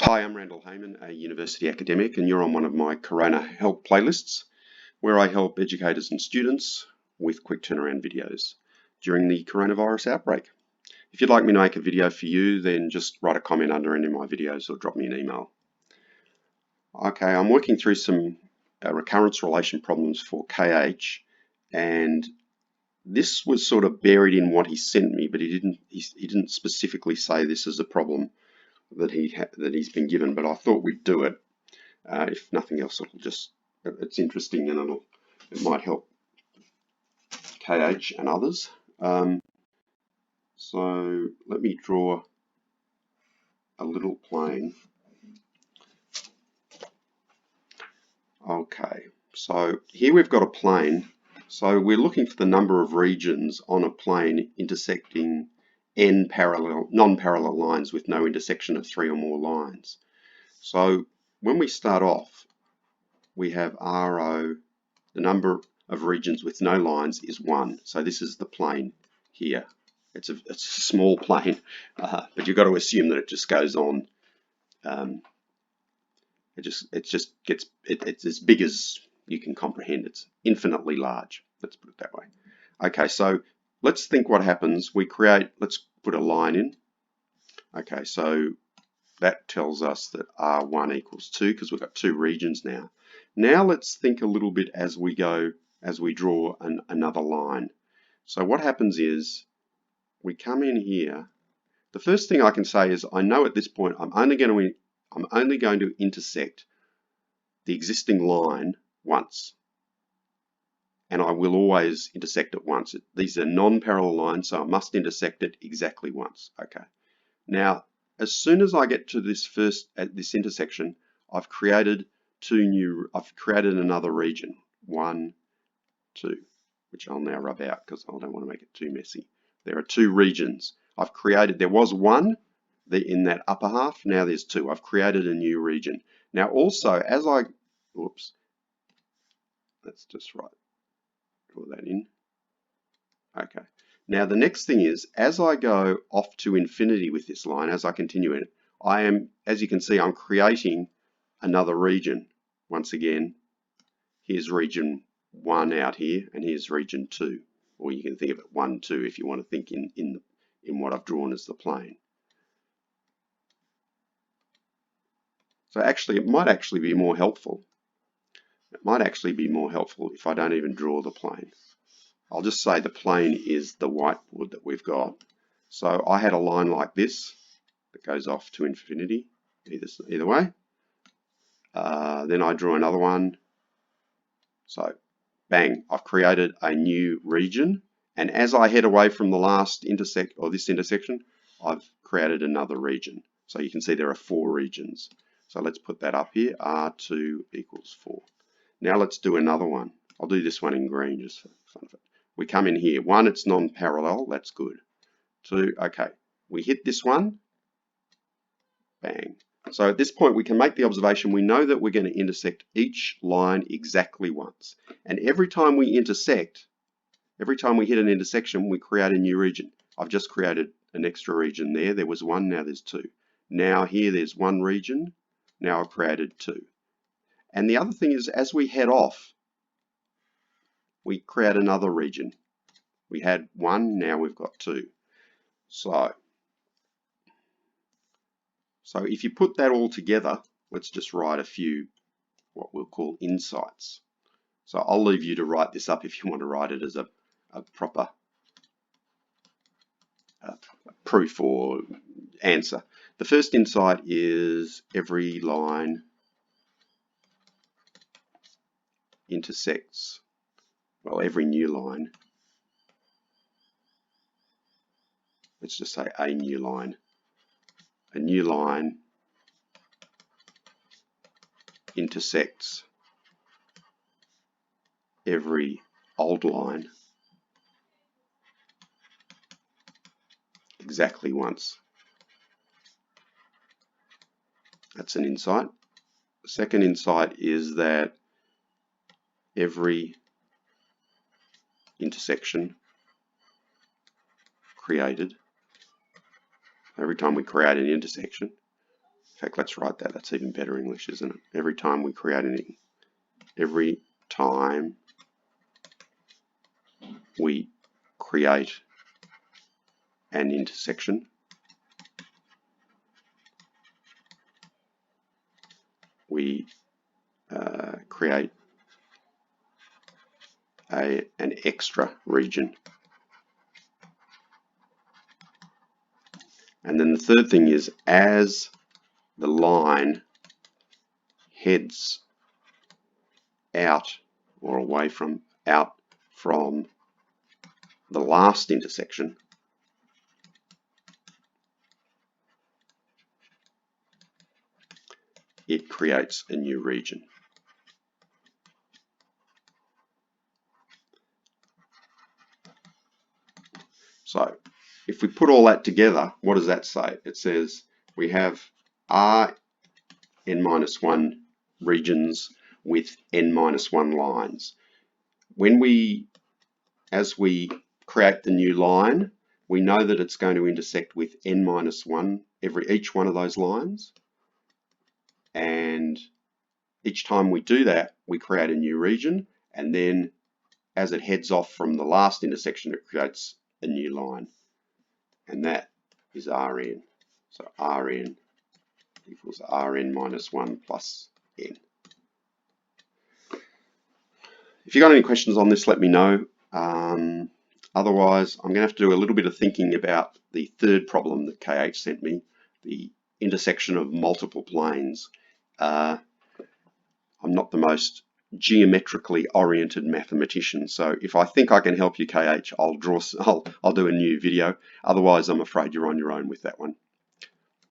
Hi, I'm Randall Heyman, a university academic, and you're on one of my Corona Help playlists, where I help educators and students with quick turnaround videos during the coronavirus outbreak. If you'd like me to make a video for you, then just write a comment under any of my videos or drop me an email. Okay, I'm working through some recurrence relation problems for KH, and this was sort of buried in what he sent me, but he didn't specifically say this is a problem that he's been given, but I thought we'd do it. If nothing else, it's interesting and it might help KH and others. So let me draw a little plane. Okay, so here we've got a plane. So we're looking for the number of regions on a plane intersecting n non-parallel lines with no intersection of 3 or more lines. So when we start off, we have RO, the number of regions with no lines is 1. So this is the plane here. It's a small plane, but you've got to assume that it just goes on. It's as big as you can comprehend. It's infinitely large. Let's put it that way. Okay, so let's think what happens. Let's put a line in. Okay, so that tells us that R1 equals 2 because we've got 2 regions now. Now let's think a little bit as we draw another line. So what happens is we come in here. The first thing I can say is I know at this point I'm only going to intersect the existing line once, and I will always intersect it once. These are non-parallel lines, so I must intersect it exactly once. Okay. Now, as soon as I get to this intersection, I've created another region, 1, 2, which I'll now rub out because I don't want to make it too messy. There are 2 regions. There was 1 in that upper half, now there's 2. I've created a new region. Now also, let's just draw that in. Okay. Now the next thing is, as I go off to infinity with this line, as I continue it, as you can see, I'm creating another region. Once again, here's region 1 out here, and here's region 2. Or you can think of it 1, 2 if you want to think in what I've drawn as the plane. So actually, it might actually be more helpful. It might actually be more helpful if I don't even draw the plane. I'll just say the plane is the whiteboard that we've got. So I had a line like this that goes off to infinity, either way. Then I draw another one. So bang, I've created a new region. And as I head away from this intersection, I've created another region. So you can see there are 4 regions. So let's put that up here, R2 equals 4. Now let's do another one. I'll do this one in green just for fun of it. We come in here. 1, it's non-parallel, that's good. 2, okay, we hit this one, bang. So at this point we can make the observation, we know that we're going to intersect each line exactly once. And every time we hit an intersection, we create a new region. I've just created an extra region there. There was 1, now there's 2. Now here there's 1 region, now I've created 2. And the other thing is, as we head off, we create another region. We had 1, now we've got 2. So if you put that all together, let's just write a few, what we'll call insights. So I'll leave you to write this up if you want to write it as a proper proof or answer. The first insight is every line intersects, every new line. Let's just say a new line. A new line intersects every old line exactly once. That's an insight. The second insight is that every intersection created, every time we create an intersection, fact, let's write that. That's even better English, isn't it? Every time we create anything, every time we create an intersection, we create an extra region. And then the third thing is, as the line heads out or away from the last intersection, it creates a new region. So if we put all that together, what does that say? It says we have Rn-1 regions with n-1 lines. As we create the new line, we know that it's going to intersect with n-1 each one of those lines. And each time we do that, we create a new region, and then as it heads off from the last intersection, it creates a new line. And that is Rn. So Rn equals Rn-1 plus n. If you've got any questions on this, let me know. Otherwise, I'm going to have to do a little bit of thinking about the third problem that KH sent me, the intersection of multiple planes. I'm not the most geometrically oriented mathematician, so if I think I can help you, KH, I'll do a new video. Otherwise, I'm afraid you're on your own with that one.